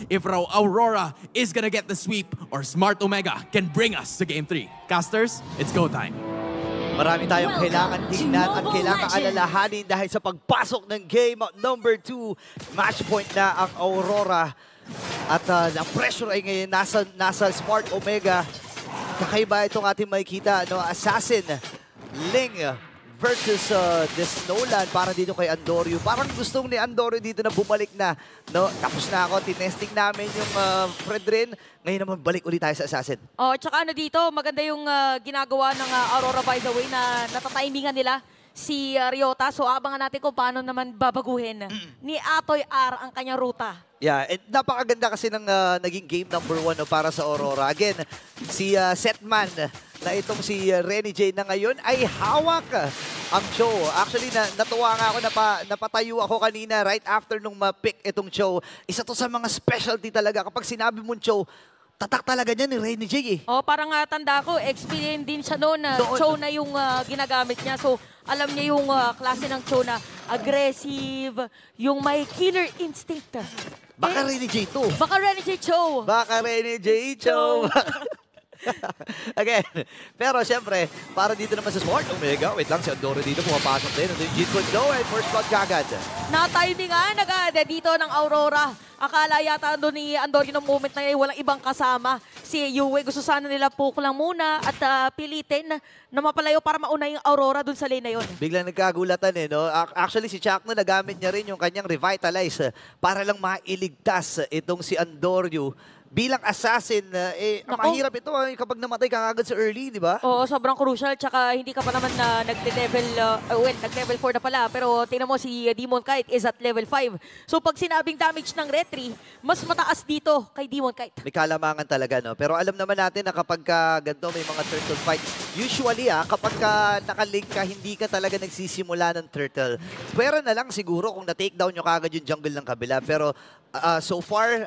if raw Aurora is gonna get the sweep or Smart Omega can bring us to Game 3. Casters, it's go time. Marami tayong kailangan tingnan at kailangan alalahanin dahil sa pagpasok ng game number 2. Match point na ang Aurora. At ang pressure ay ngayon nasa Smart Omega. Kakaiba itong ating makikita, no? Assassin, Ling versus Desnolan para dito kay Andorio. Parang gustong ni Andorio dito na bumalik na. No? Tapos na ako, tinesting namin yung Fredrin. Ngayon naman balik ulit tayo sa Assassin. Oh, tsaka ano dito, maganda yung ginagawa ng Aurora by the way na natatimingan nila si Ryota. So abangan natin kung paano naman babaguhin ni Atoy R ang kanyang ruta. Yeah, and napakaganda kasi ng naging game number 1 no, para sa Aurora. Again, si Setman na itong si Renny J na ngayon ay hawak ang Cho. Actually, natuwa nga ako, napatayo ako kanina right after nung ma-pick itong Cho. Isa to sa mga specialty talaga. Kapag sinabi mong Cho, tatak talaga niya ni Renny J eh. Oh, parang tanda ko, experience din siya noon na Cho na yung ginagamit niya. So, alam niya yung klase ng Cho na aggressive, yung may killer instinct. Baka Renny J to. Baka Renny J Cho. Baka Renny J Cho. Again, pero siyempre, para dito naman sa Smart Omega, wait lang, si Andoro dito pumapasok din. Ito yung Jeet Kune Do and first blood kagad. Na-timingan agad dito ng Aurora. Akala yata doon ni Andoro ng moment na walang ibang kasama. Si Yue, gusto sana nila poke lang muna at pilitin na mapalayo para mauna yung Aurora doon sa lane na yun. Biglang nagkagulatan eh, no? Actually, si Chakno nagamit niya rin yung kanyang revitalize para lang mailigtas itong si Andorio. Bilang assassin, mahirap ito kapag namatay ka agad sa early, di ba? Oo, sobrang crucial. Tsaka hindi ka pa naman na nag-level 4 na pala. Pero tingnan mo si Demon Kite is at level 5. So pag sinabing damage ng Retri, mas mataas dito kay Demon Kite. May kalamangan talaga, no? Pero alam naman natin na kapag ganito may mga turtle fight, usually kapag nakalink ka, hindi ka talaga nagsisimula ng turtle. Pwera na lang siguro kung na-takedown nyo kagad yung jungle ng kabila. Pero so far,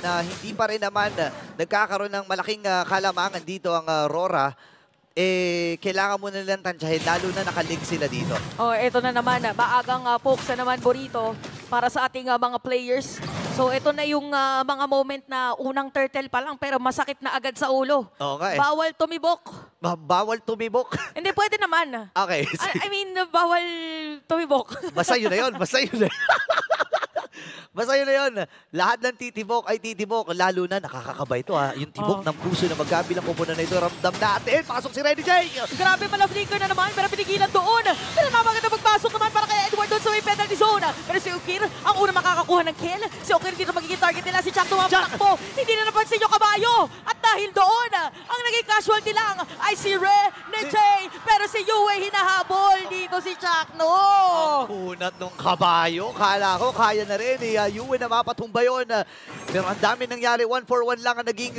na hindi pa rin naman nagkakaroon ng malaking kalamangan dito ang Aurora, kailangan mo na nilang tansyahin, lalo na nakalink sila dito. Oh, ito na naman, maagang poke na naman Burrito para sa ating mga players. So ito na yung mga moment na unang turtle pa lang pero masakit na agad sa ulo. Oo nga eh. Bawal tumibok. Bawal tumibok. Hindi, pwede naman. Okay. I mean, bawal tumibok. Basta yun na yun. Basta yun na yun. Basta yun na yun. Lahat ng titibok ay titibok. Lalo na nakakakaba ito yung tibok ng puso na magkabilang kupunan na ito. Ramdam natin. Pasok si Renny J. Grabe pala flicker na naman pero pinigilan doon. Pero namaganda magpasok naman para kay Edward doon sa may penalty zone. Pero si Ukir ang unang makakakuha ng kill. Si Ukir dito magiging target nila. Si Chak tumatakbo. Hindi na napansin yung kabayo. At dahil doon, ang naging casualty lang ay si Renny J. Pero si Yue hinahabol dito si Chak, no. Ang kunat nung kabayo. Kala ko kaya na rin Yue na mapatumba yun. Pero ang dami nangyari. 1-for-1 lang ang naging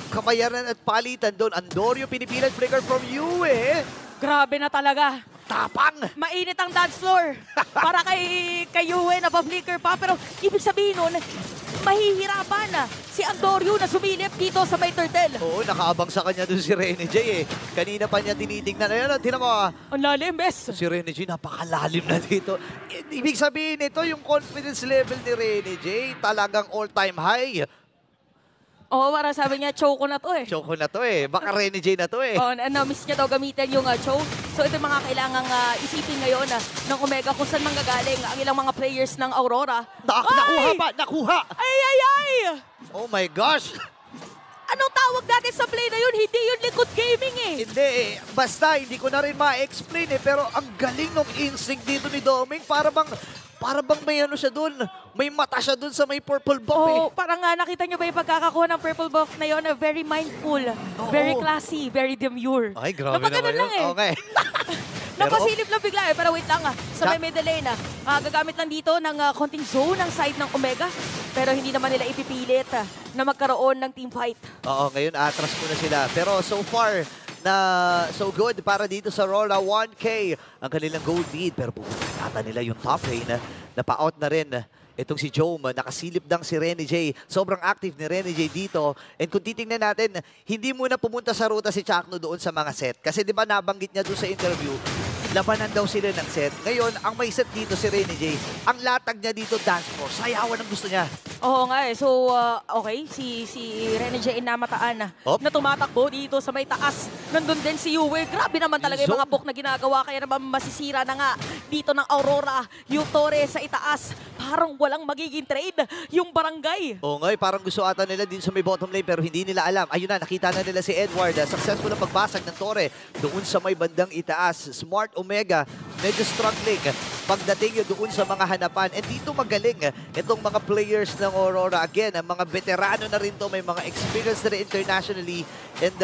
kabayaran at palitan doon. Andorio pinipilan flicker from Yue. Grabe na talaga. Tapang! Mainit ang dance floor. Para kay Yue na pa-flicker pa. Pero ibig sabihin nun, mahihirapan si Andorio na sumilip dito sa may turtle. Oo, nakaabang sa kanya doon si Renny J Kanina pa niya tinitingnan. Ayan, tinan mo. Ang lalim, bes. Si Renny J, napakalalim na dito. Ibig sabihin ito, yung confidence level ni Renny J, talagang all-time high. Oo, para sabi niya, choke ko na to eh. Choke ko na to eh. Baka Renny J na to eh. Oo, na-miss niya daw gamitin yung choke. So ito yung mga kailangang isipin ngayon ng Omega kung saan manggagaling ang ilang mga players ng Aurora. Nakuha pa! Nakuha! Ay, ay, ay! Oh my gosh! Anong tawag natin sa play na yun? Hindi yun likod gaming eh. Hindi eh. Basta, hindi ko na rin ma-explain eh. Pero ang galing ng instinct dito ni Doming. Para bang may ano siya dun. May mata siya dun sa may purple buff eh. Oh, parang nakita niyo ba yung pagkakakuha ng purple buff na yun? Very mindful, very classy, very demure. Ay, grabe naman lang yun. eh. Okay. Napasilip lang bigla eh. Pero wait lang sa may middle lane gagamit lang dito ng konting zone ng side ng Omega. Pero hindi naman nila ipipilit na magkaroon ng team fight. Oo, ngayon atras muna sila. Pero so far, so good para dito sa Aurora. 1K ang kanilang gold lead. Pero pupunta nila yung top lane na pa-out na rin. Itong si Jome, nakasilip lang si Renny J. Sobrang active ni Renny J dito. And kung titingnan natin, hindi muna pumunta sa ruta si Chakno doon sa mga set. Kasi di ba nabanggit niya doon sa interview, labanan daw sila ng set. Ngayon, ang may set dito si Renny J, ang latag niya dito dance floor. Sayawan ang gusto niya. Oo nga eh. So, okay, si Rene J namataan Op. na tumatakbo dito sa may taas. Nandun din si Yue. Grabe naman talaga yung mga Zone. poke na ginagawa. Kaya naman masisira na nga dito ng Aurora. Yung Torre sa itaas. Parang walang magiging trade yung barangay. Oo nga, parang gusto ata nila din sa may bottom lane pero hindi nila alam. Ayun na, nakita na nila si Edward. Successful ang pagbasag ng Torre doon sa may bandang itaas. Smart Omega, medyo struggling pagdating yun doon sa mga hanapan. And dito magaling itong mga players ng Aurora. Again, ang mga veterano na rin to, may mga experience na rin internationally. And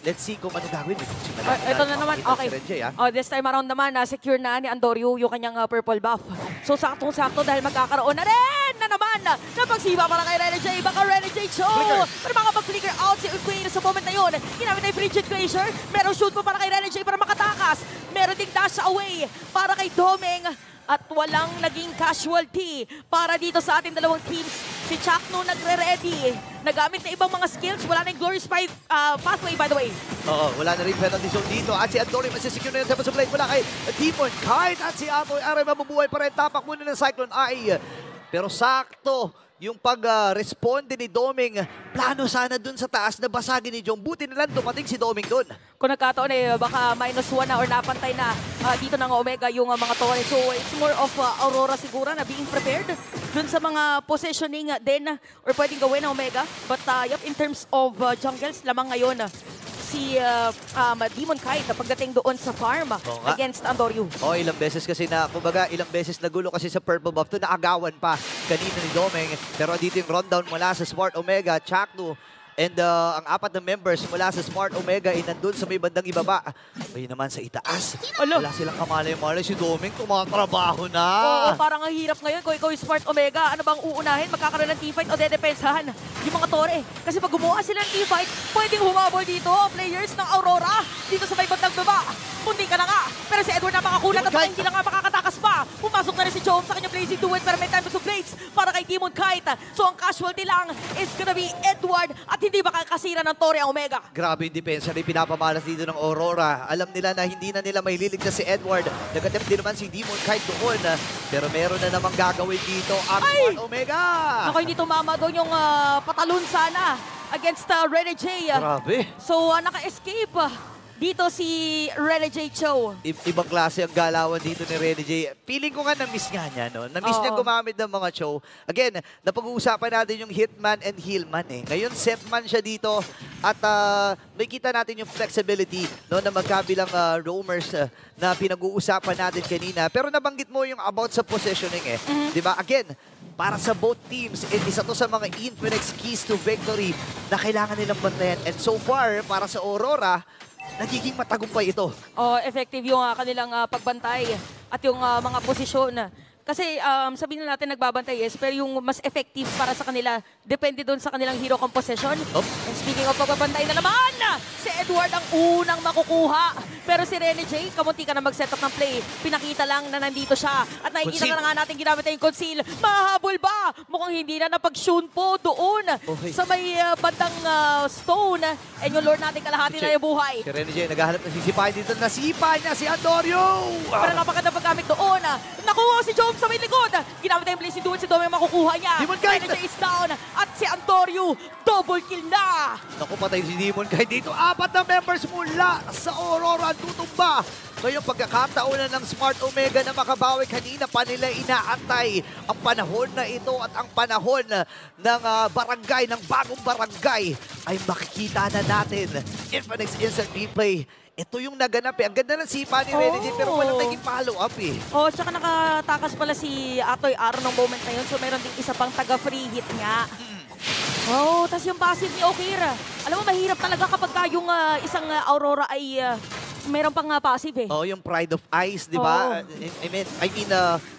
let's see kung ano gawin. Ito na naman, okay. This time around naman, secure na ni Andoryu yung kanyang purple buff. So saktong-sakto dahil magkakaroon na rin na naman na pagsiba para kay Rene J. Baka Rene J show! Pero makapag-flicker out si Queen sa moment na yun. Ginamit na yung Frigid Glacier. Merong shoot po para kay Rene J para makatakas. Meron ding dash away para kay Domeng. At walang naging casualty para dito sa ating dalawang teams. Si Chakno nagre-ready. Nagamit na ibang mga skills. Wala na yung Glorious Pathway, by the way. Oo, wala na rin penalty zone dito. At si Andori masisecure na yung tempo sa plate mula kay Demon. Kahit at si Atoy Aray mabubuhay pa rin. Tapak muna ng Cyclone Eye. Pero sakto yung pag-responde ni Doming. Plano sana dun sa taas na basagin ni Jong. Buti na lang dumating si Doming dun. Kung nagkataon baka -1 na or napantay na dito ng Omega yung mga Torre. So it's more of Aurora siguro na being prepared dun sa mga positioning din or pwedeng gawin ng Omega. But in terms of jungles, lamang ngayon si Demon Kite na pagdating doon sa farm against Andoryu. Oh, ilang beses kasi na, kumbaga ilang beses nagulo kasi sa purple buff to, naagawan pa kanina ni Domeng. Pero dito yung rundown mula sa Smart Omega, Chakno, and ang apat na members mula sa Smart Omega ay nandun sa may bandang ibaba. Ayun naman sa itaas. Wala silang kamalay-malay. Si Domeng tumatrabaho na. Oo, parang ang hirap ngayon kung ikaw yung Smart Omega. Ano bang uunahin? Magkakaroon ng teamfight o dedepensahan yung mga Torre? Kasi pag gumawa sila ng teamfight, pwedeng humabol dito players ng Aurora dito sa may bandang baba. Mundi ka na nga. Pero si Edward napakakulat at baka hindi na nga makakatakas pa. Pumasok na rin si Jones sa kanyang blazing duet pero may time to blades para kay Demon Kite. So ang casualty lang is gonna be Edward at hindi makakasira ng Torre ang Omega. Grabe yung depensa rin pinapamalas dito ng Aurora. Alam nila na hindi na nila maililigtas si Edward. Nag-attempt din naman si Demon Kite doon. Pero meron na namang gagawin dito ang Smart Omega. Ako hindi tumama doon yung patalon sana against Rene J. Grabe. So naka-escape dito si Rene J. Cho. Ibang klase ang galawan dito ni Rene J. Feeling ko nga na-miss nga niya, no? Na-miss niya gumamit ng mga Cho. Again, napag-uusapan natin yung hitman and healman eh. Ngayon, setman siya dito at may kita natin yung flexibility no, na magkabilang roamers na pinag-uusapan natin kanina. Pero nabanggit mo yung about sa positioning eh. Di ba? Again, para sa both teams, isa to sa mga Infinix keys to victory na kailangan nilang bantayan. And so far, para sa Aurora, nagiging matagumpay ito. Effective yung kanilang pagbantay at yung mga posisyon. Kasi sabihin na natin nagbabantay pero yung mas effective para sa kanila, depende doon sa kanilang hero composition. And speaking of pagbabantay na naman, si Edward ang unang makukuha. Pero si Rene J, kamunti ka na mag-set up ng play. Pinakita lang na nandito siya. At nakikita na nga natin ginamit na yung conceal. Mahabol ba? Mukhang hindi na napag-shun po doon sa may bandang stone. And yung Lord natin kalahati na yung buhay. Si Rene J, naghahanap ng sisipahin dito. Nasipa niya si Andoryu! Pero napakaganda paggamit doon. Nakuha si Jones sa may likod. Ginamit na yung blazing duet si Domeng makukuha niya. Demon Kite! Rene J is down. At si Andoryu, double kill na. Naku, patay si Demon Kite dito. 4 na members mula sa Aurora tutumba. Ngayong pagkakataon ng Smart Omega na makabawi, kanina pa nila inaantay ang panahon na ito at ang panahon ng barangay, ng bagong barangay ay makikita na natin. Infinix Instant Replay. Ito yung naganap eh. Ang ganda ng sipa ni Rene J, pero walang naging follow-up eh. Tsaka nakatakas pala si Atoy Aro ng moment na yun. So meron din isa pang taga-free hit nga. Tas yung passive ni Okira. Alam mo, mahirap talaga kapag yung isang Aurora ay meron pang passive eh. Yung Pride of Ice, di ba? I mean,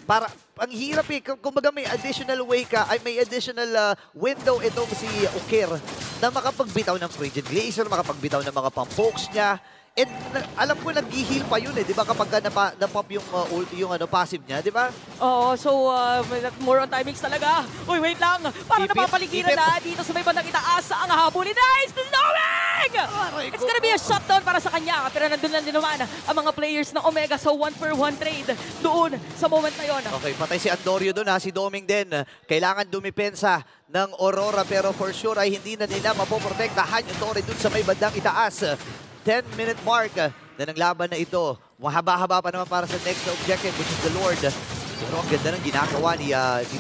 para ang hirap eh. Kumbaga may additional way ka, ay may additional window itong si Okir na makapagbitaw ng Frigid Glacier, makapagbitaw ng mga pang-pokes niya. And alam ko nag-heal pa yun eh, di ba? Kapag na-pop yung passive niya, di ba? So more on timings talaga. Uy, wait lang. Parang napapaligiran na dito sa may bandang itaas ang habulin. Nice! Domeng! It's gonna be shutdown para sa kanya. Pero nandun lang din naman ang mga players ng Omega sa 1-for-1 trade doon sa moment na yon. Okay, patay si Andorio doon ha, si Doming din. Kailangan dumipensa ng Aurora pero for sure ay hindi na nila mapoprotektahan yung Torre doon sa may bandang itaas. 10-minute mark na ng laban na ito. Mahaba-haba pa naman para sa next objective which is the Lord. Pero ang ganda ng ginagawa ni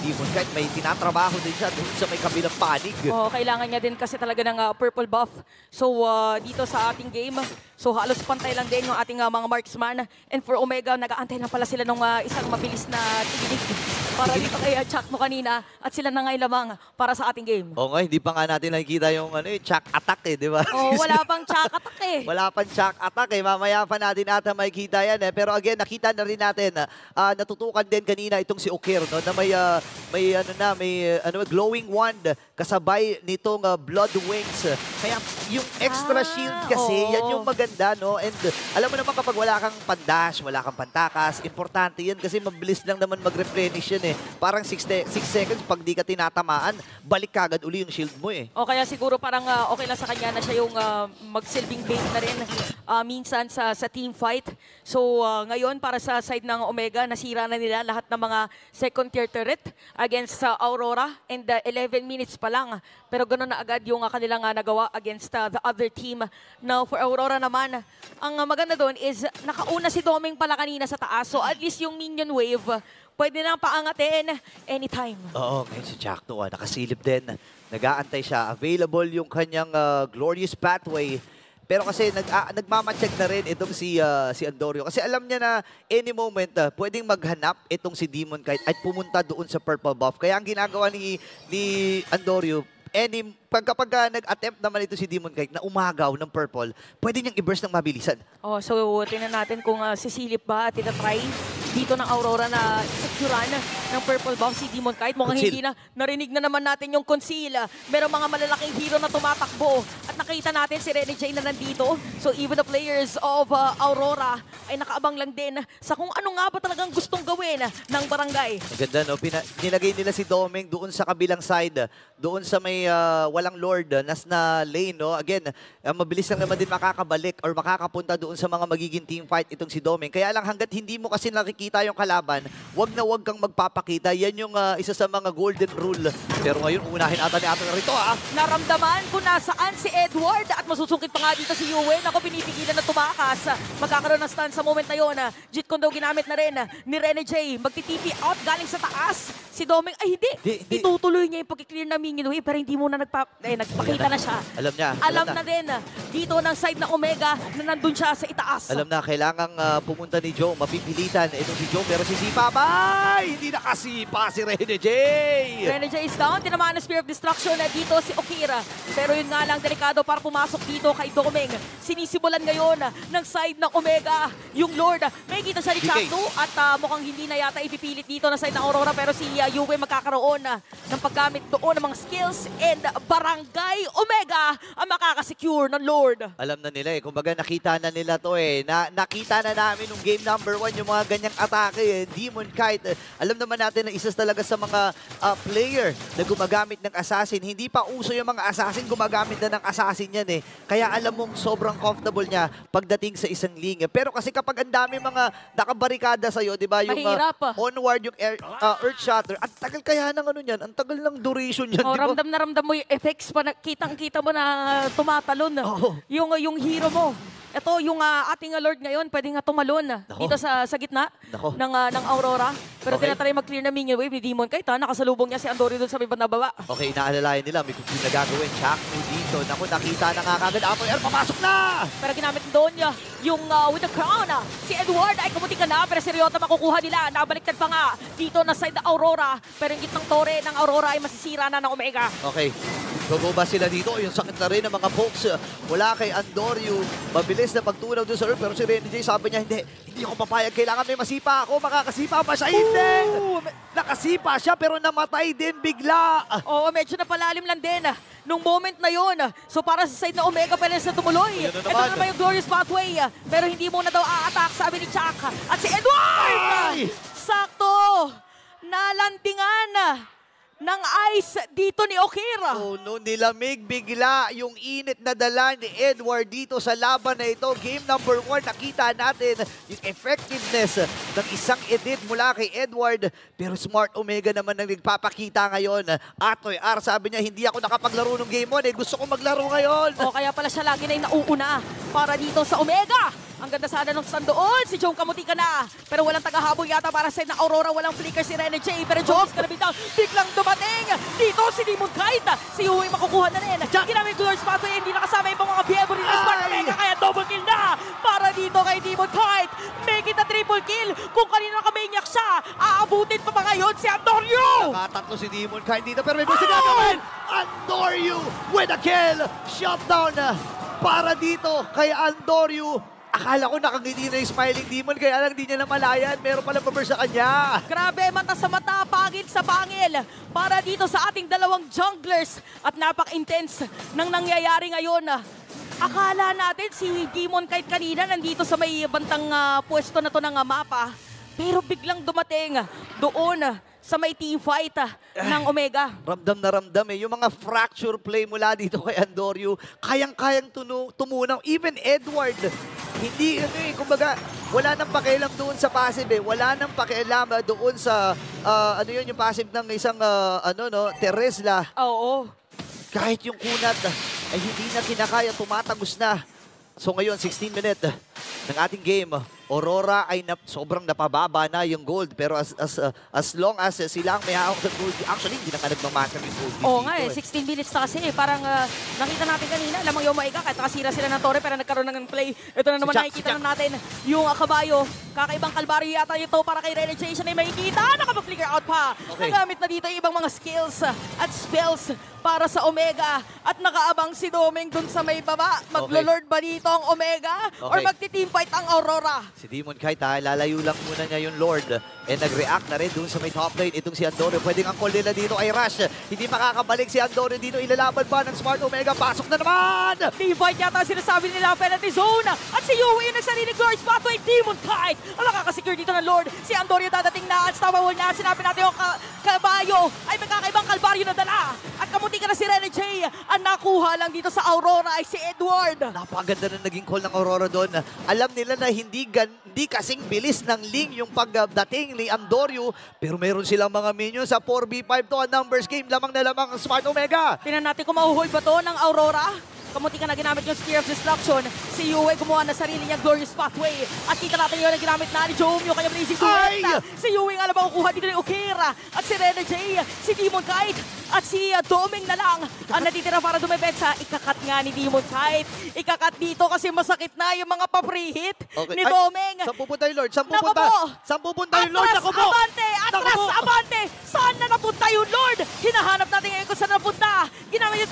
Demon Kite. May tinatrabaho din siya doon sa may kabilang panig. Oh, kailangan niya din kasi talaga ng purple buff. So dito sa ating game, so halos pantay lang din yung ating mga marksman. And for Omega, nag-aantay lang pala sila ng isang mabilis na tigidig para dito kay Chuck mo kanina. At sila na ngayon lamang para sa ating game. Oo nga, hindi pa nga natin nakikita yung Chuck attack di ba? Oh, wala pang Chuck attack Wala pang Chuck attack Mamaya pa natin ata makikita yan Pero again, nakita na rin natin natutukan din kanina itong si Okir na may glowing wand kasabay nitong Blood Wings. Kaya yung extra shield kasi yan yung maganda and alam mo naman kapag wala kang pandash, wala kang pantakas, importante yan kasi mabilis lang naman mag-replenish yan Parang 6 seconds pag di ka tinatamaan, balik kagad uli yung shield mo O kaya siguro parang okay lang sa kanya na siya yung magsilbing bait na rin minsan sa team fight. So ngayon para sa side ng Omega, nasira na nila lahat ng mga second tier turret against Aurora and 11 minutes pa lang. Pero ganoon na agad yung kanilang nagawa against the other team. Now for Aurora naman, ang maganda doon is nakauna si Doming pala kanina sa taas. So at least yung minion wave, pwede nang paangatin anytime. Oo, ngayon si Jackto nakasilip din. Nag-aantay siya. Available yung kanyang glorious pathway. Pero kasi nagmamatsyag na rin itong si Andorio. Kasi alam niya na any moment pwedeng maghanap itong si Demon Kite at pumunta doon sa purple buff. Kaya ang ginagawa ni Andorio, kapag nag-attempt naman ito si Demon Kite na umagaw ng purple, pwede niyang i-burst ng mabilisan. Oh, so tingnan natin kung sisilip ba at tinatry dito ng Aurora na securean ng purple buff si Demon Kite. Mukhang hindi na narinig na naman natin yung conceal. Merong mga malalaking hero na tumatakbo at nakita natin si Rene J na nandito. So even the players of Aurora ay nakaabang lang din sa kung ano nga ba talagang gustong gawin ng barangay. Maganda no, nilagay nila si Doming doon sa kabilang side, doon sa may walang Lord na lane no. Again, mabilis lang naman din makakabalik or makakapunta doon sa mga magiging team fight itong si Doming. Kaya lang hanggat hindi mo kasi nakikita yung kalaban, wag na wag kang magpapakita. Yan yung isa sa mga golden rule. Pero ngayon, unahin ata ni Ato na rito Naramdaman kung nasaan si Edward at masusungkit pa nga dito si Yuen. Ako pinipigilan na tumakas. Magkakaroon ng stun sa moment na yun. Jeet Kune Do ginamit na rin ni Rene J. Magti-TP out galing sa taas. Si Doming, ay hindi. Itutuloy niya yung pag-clear na minion wave pero hindi muna nagpakita na siya. Alam niya. Alam na din dito ng side ng Omega na nandun siya sa itaas. Alam na, kailangang pumunta ni Joe. Mapipilitan itong si Joe pero si Sipa, hindi nakasipa si Rene J. Rene J is down. Tinamaan ng Spear of Destruction dito si Okira. Pero yun nga lang, delikado para pumasok dito kay Doming. Sinisimulan ngayon ng side ng Omega yung Lord. May kita siya ni Chakto at mukhang hindi na yata ipipilit dito na side ng Aurora pero si Yue magkakaroon ng paggamit doon ng mga skills and Barangay Omega ang makakasecure ng Lord. Alam na nila kumbaga nakita na nila to nakita na namin nung game number 1 yung mga ganyang atake Demon Kite. Alam naman natin na isa talaga sa mga player na gumagamit ng assassin. Hindi pa uso yung mga assassin, gumagamit na ng assassin yan Kaya alam mong sobrang comfortable niya pagdating sa isang linya. Pero kasi kapag ang dami mga nakabarikada sa'yo, di ba? Yung onward, yung Earth Shatter. Ang tagal kaya ng niyan. Ang tagal ng duration yan, di ba? Ramdam na ramdam mo yung effects pa. Kitang-kita mo na tumatalon yung hero mo. Ito, yung ating Lord ngayon, pwede nga tumalon dito sa gitna ng Aurora. Pero tinatry mag-clear na minion wave ni Demon Kite. Nakasalubong niya si Andorio dun sa may bandang baba. Okay, naalalayan nila. May kung na gagawin. Chakto dito. Naku, nakita na nga kagad. Ato Air, papasok na! Pero ginamit doon niya yung with the crown. Si Edward ay kumuti ka na. Pero si Ryota makukuha nila. Nabaliktad pa nga dito na side ng Aurora. Pero yung gitnang tore ng Aurora ay masisira na ng Omega. Okay. Guguba sila dito. Yung sakit na rin ng mga pokes mula kay Andorio. Mabilis na pagtunaw doon sa Earth. Pero si Rene J sabi niya, hindi ako papayag. Kailangan may masipa ako. Makakasipa pa siya. Hindi! Nakasipa siya pero namatay din bigla. Oo, medyo napalalim lang din nung moment na yon. So para sa side na Omega, pwede sa tumuloy. Ito na naman yung glorious pathway. Pero hindi muna daw a-attack, sabi ni Chuck. At si Edward! Sakto! Nalandingan ng ice dito ni Okira. Oh no, nilamig bigla yung init na dala ni Edward dito sa laban na ito. Game number 1, nakita natin yung effectiveness ng isang edit mula kay Edward. Pero Smart Omega naman ang nagpapakita ngayon. Atoy R, sabi niya, hindi ako nakapaglaro ng game 1 gusto ko maglaro ngayon. O kaya pala siya lagi na yung nauuna para dito sa Omega. Ang ganda sana nung stand doon. Si Joe kamuti ka na. Pero walang tagahabol yata para sa na Aurora. Walang flicker si Rene J. Pero Joe is gonna be down. Biglang dumating. Dito si Demon Kite. Si Yui makukuha na rin. Ginamit Glorious Pathway. Hindi nakasama yung mga Bieber rin. Smart Omega kaya double kill na. Para dito kay Demon Kite. Make it a triple kill. Kung kanina nakamainyak siya, aabutin pa ba ngayon si Antonio? Nakatatlo si Demon Kite dito. Pero may gusto gagawin. Andoryu with a kill. Shutdown para dito kay Andoryu. Akala ko nakangiti na yung Smiling Demon, kaya lang di niya namalayan. Meron pala paper sa kanya. Grabe, mata sa mata, pangil sa pangil. Para dito sa ating dalawang junglers. At napak-intense ng nangyayari ngayon. Akala natin si Demon Kite kanina nandito sa may bantang pwesto na to ng mapa. Pero biglang dumating doon sa may team fight ng Omega. Ramdam na ramdam eh. Yung mga fracture play mula dito kay Andoryu, kayang-kayang tumunaw. Even Edward, hindi, kumbaga, wala nang pakialam doon sa passive eh. Wala nang pakialam doon sa, yung passive ng isang, Teresla. Oo. Kahit yung kunat ay hindi na kinakaya, tumatagos na. So ngayon, 16 minute ng ating game. Aurora ay sobrang napababa na yung gold. Pero as long as sila ang may hawak ng gold, actually hindi na ka nagmamatter yung gold. Oo nga 16 minutes na kasi. Parang nakita natin kanina, lamang yung Omega, kahit nakasira sila ng torre, pero nagkaroon ng play. Ito na naman nakikita na natin yung kabayo. Kakaibang kalbaryo yata ito para kay Realization ay makikita. Nakapag-flicker out pa. Okay. Nagamit na dito yung ibang mga skills at spells para sa Omega. At nakaabang si Doming dun sa may baba. Maglo-lord ba dito ang Omega? Or magti-teamfight ang Aurora? Si Demon Kite, lalayo lang muna niya yung Lord. And nag-react na rin dun sa may top lane. Itong si Andoryu, pwedeng ang call nila dito ay Rush. Hindi makakabalik si Andoryu dito. Ilalaban pa ng Smart Omega. Pasok na naman! Teamfight yata ang sinasabi nila penalty zone. At si Yui yung nagsarili Glorious Pathway. Demon Kite ang nakakasecure dito ng Lord. Si Andoryu dadating na at stawawal na. Sinabi natin yung kabayo ay magkakaibang kalbaryo na dala. At kamuti ka na si Rene J. Ang nakuha lang dito sa Aurora ay si Edward. Napakaganda na naging call ng Aurora doon. Alam nila na hindi kasing bilis ng Ling yung pagdating ni Andoryu. Pero meron silang mga minions sa 4v5 to. A numbers game. Lamang na lamang ang Smart Omega. Tingnan natin kung mahuhol ba to ng Aurora. Kamuti ka na ginamit yung Spear of Destruction. Si Yue gumawa na sarili niyang Glorious Pathway. At kita natin yun na ginamit na ni Jom yung kanyang blazing duet. Si Yue nga lang makukuha dito ni Okira. At si Rene J, si Demon Kite, at si Doming na lang ang natitira para dumepetsa. Ikakat nga ni Demon Kite. Ikakat dito kasi masakit na yung mga pa-pre-hit ni Doming. Saan pupunta yung Lord? Saan pupunta? Saan pupunta yung Lord? Atras, abante! Atras, abante! Saan na napunta yung Lord? Hinahanap natin ngayon kung saan napunta. Ginamit yung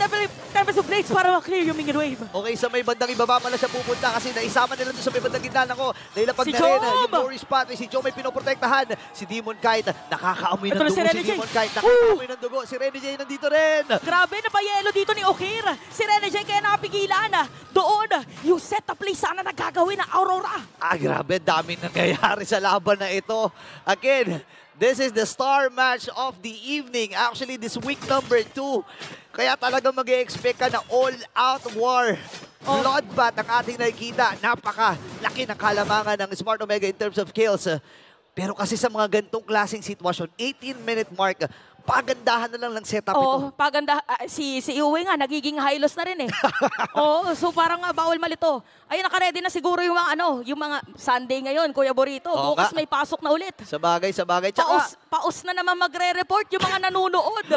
Tempest of Blades para ma-clear yung Minion Wave. Okay, sa may bandang ibaba pala siya pupunta kasi naisama nila doon sa may bandang gitna ko. Nailapag Si na rin Jom! yung Glorious Pathway. Si Jom may pinoprotektahan. Si Demon Kite, nakakaamoy ng Ito na dugo si Rene J. Demon Kite. Nakakaamoy ng dugo. Si Rene J nandito rin. Grabe, napayelo dito ni Okir. Si Rene J kaya nakapigilan. Doon, yung setup play sana na gagawin ng Aurora. Grabe, dami nangyayari sa laban na ito. Again, this is the star match of the evening. Actually, this week number 2. Kaya talaga mag-e-expect ka na all-out war. Bloodbath ang ating nakikita. Napaka-laki ng kalamangan ng Smart Omega in terms of kills. Pero kasi sa mga ganitong klaseng sitwasyon, 18-minute mark, pagandahan na lang ng setup ito. Paganda. Si Uwe nga, nagiging high-loss na rin eh. So parang bawal malito. Ayun, nakaredy na siguro yung mga yung mga Sunday ngayon, Kuya Borito. Bukas may pasok na ulit. Sa bagay. Tsaka, Paus na naman magre-report yung mga nanonood.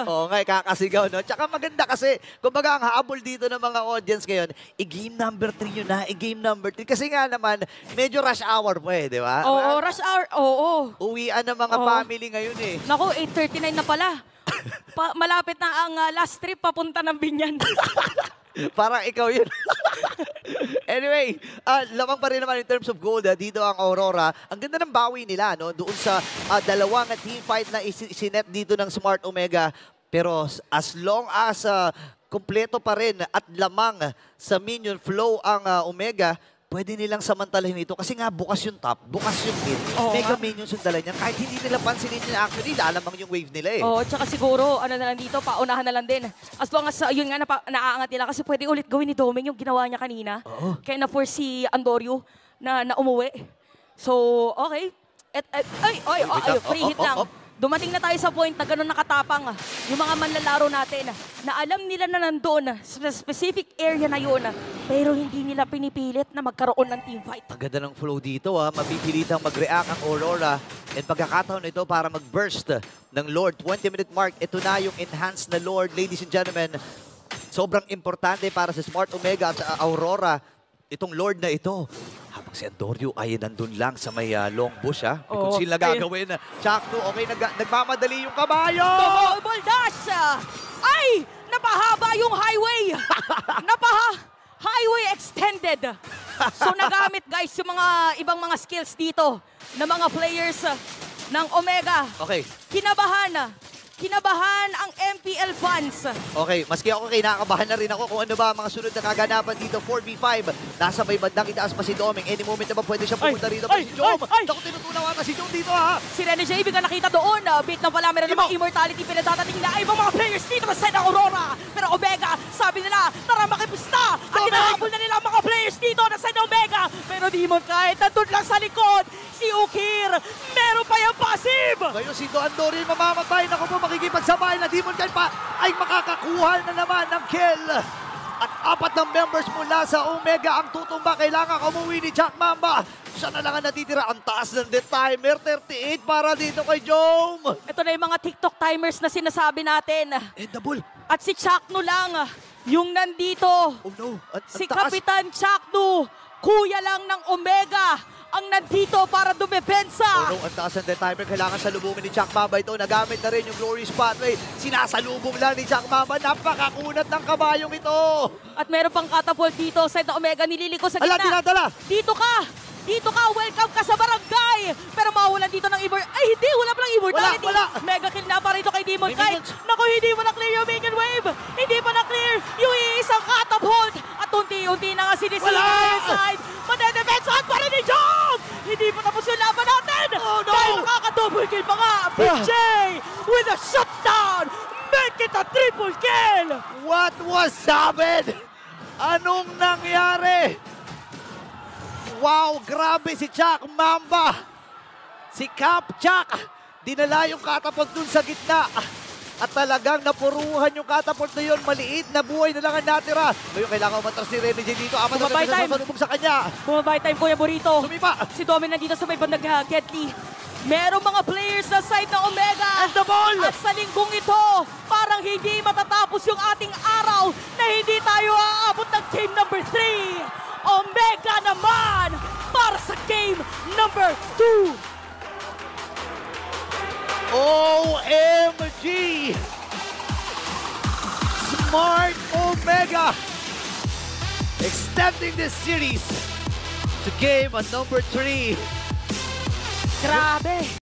Kakasigaw, no? Tsaka maganda kasi, kumbaga ang habol dito ng mga audience ngayon, game number 3 yun na, game number 3. Kasi nga naman, medyo rush hour po di ba? Rush hour, Uwian ng mga family ngayon eh. Naku, 8:39 na pala. Malapit na ang last trip papunta ng Binyan. Parang ikaw yun. Anyway, lamang pa rin naman in terms of gold dito ang Aurora. Ang ganda ng bawi nila no doon sa dalawang team fight na isinet dito ng Smart Omega. Pero as long as kumpleto pa rin at lamang sa minion flow ang Omega, pwede nilang samantalahin ito kasi nga bukas yung top, bukas yung mid. Oo Mega nga. minions yung dala niyan. Kahit hindi nila pansinin niya actually, lalamang yung wave nila eh. Oo, tsaka siguro, ano na lang dito, paunahan na lang din. As long as, yun nga, naaangat nila kasi pwede ulit gawin ni Doming yung ginawa niya kanina. Oo. Kaya na-force si Andorio na umuwi. So, okay. Free hit lang. Dumating na tayo sa point na ganun nakatapang yung mga manlalaro natin na alam nila na nandoon sa specific area na yun pero hindi nila pinipilit na magkaroon ng teamfight. Ang ganda ng flow dito mapipilitang mag-react ang Aurora and pagkakataon ito para mag-burst ng Lord. 20-minute mark, ito na yung enhanced na Lord. Ladies and gentlemen, sobrang importante para sa Smart Omega at sa Aurora itong Lord na ito. Habang si Andorio ay nandun lang sa may long bush May Oo. conceal na gagawin. Chakto, okay, nagmamadali yung kabayo! Double dash! Ay! Napahaba yung highway! Highway extended! So nagamit guys yung mga ibang mga skills dito ng mga players ng Omega. Okay. Kinabahan ang MPL fans. Okay, maski ako kinakabahan na rin ako kung ano ba ang mga sunod na kaganapan dito. 4v5. Nasa may bandang itaas pa si Doming. Any moment na ba pwede siya pumunta rito pa si Jom? Ako tinutunaw ata si Jom dito Si Rene J, bigla nakita doon. Bit na pala, meron namang immortality pinadadating na ibang mga players dito sa side ng Aurora. Pero Omega, sabi nila, tara makipista. At hinahabol na nila ang mga players dito na side ng Omega. Pero di mo kahit nandun lang sa likod. Si Ukir, meron pa yung passive. Ngayon si Andorio mamamatay. Naku po, makikipagsabay na Demon Knight pa ay makakakuha na naman ng kill. At 4 ng members mula sa Omega ang tutumba. Kailangan umuwi ni Jack Mamba. Siya na lang ang natitira. Ang taas ng death timer. 38 para dito kay Jom. Ito na yung mga TikTok timers na sinasabi natin. Double. At si Chakno lang yung nandito. Oh no. Si Kapitan Chakno, kuya lang ng Omega, ang nandito para dumepensa. Oh no, ang taas ng death timer. Kailangan salubungin ni Jack Mamba ito. Nagamit na rin yung Glory Spotlight. Sinasalubong lang ni Jack Mamba. Napakakunat ng kabayong ito. At meron pang catapult dito sa Omega, nililiko sa Ala, gitna. dinadala. Dito ka, welcome ka sa barangay. Pero mawalan dito ng Ay, hindi, wala palang immortality. Wala. Mega kill na pa rito kay Demon May Knight. minions. Naku, hindi mo na-clear yung minion wave. Hindi pa na-clear yung iisang catapult. At unti-unti na nga sinisira Wala! yung side. Madedefensahan pa rin ni Jom. Hindi pa tapos yung laban natin. Oh, no! Dahil makaka-double kill pa nga. BJ with a shutdown. Make it a triple kill. What was happened? Anong nangyari? Wow, grabe si Jack Mamba. Si Cap Jack. Dinala yung catapult dun sa gitna. At talagang napuruhan yung catapult na yun. Maliit na buhay na lang ang natira. Ngayon kailangan umatras ni Rene J dito. Apat na Bumabay time. masalubog sa kanya. Bumabay time, Kuya Burrito. Sumipa. Si Domin nandito sa may bandang Ketli. Merong mga players sa side ng Omega. And the ball! At sa linggong ito, parang hindi matatapos yung ating araw na hindi tayo aabot ng game number 3. Omega naman para sa game number 2. OMG! Smart Omega extending this series to game number 3. Grabe.